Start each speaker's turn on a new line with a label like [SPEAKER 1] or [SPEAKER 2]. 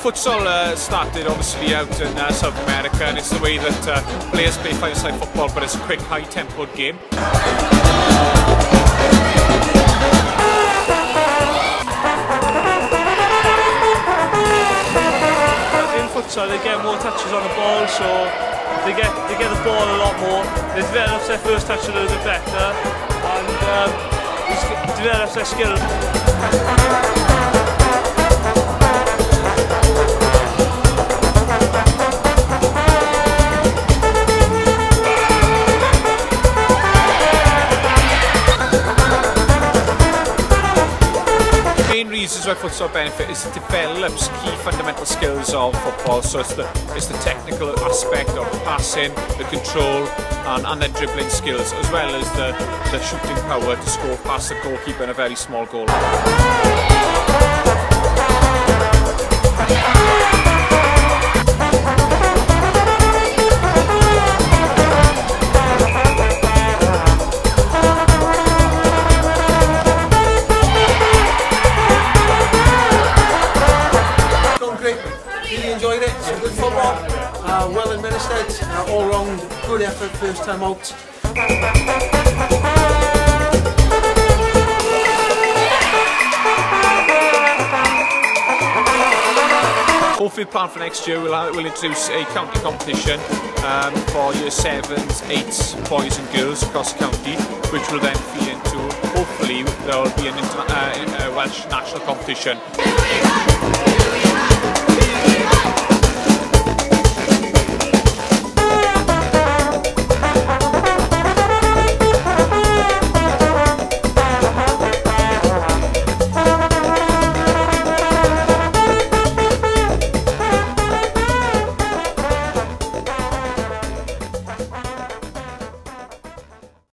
[SPEAKER 1] Futsal started obviously out in South America, and it's the way that players play five-a-side football, but it's a quick, high-tempoed game.
[SPEAKER 2] In futsal, they get more touches on the ball, so they get the ball a lot more. They develop their first touch a little bit better, and develop their skill.
[SPEAKER 1] The main reasons why futsal benefit is it develops key fundamental skills of football. So it's the technical aspect of passing, the control, and then dribbling skills, as well as the shooting power to score past the goalkeeper in a very small goal.
[SPEAKER 3] Really enjoyed it. Some good football, well administered, all round good effort first time out.
[SPEAKER 1] Hopefully the plan for next year we'll introduce a county competition for year 7s, 8s, boys and girls across the county, which will then feed into, hopefully there will be a Welsh national competition.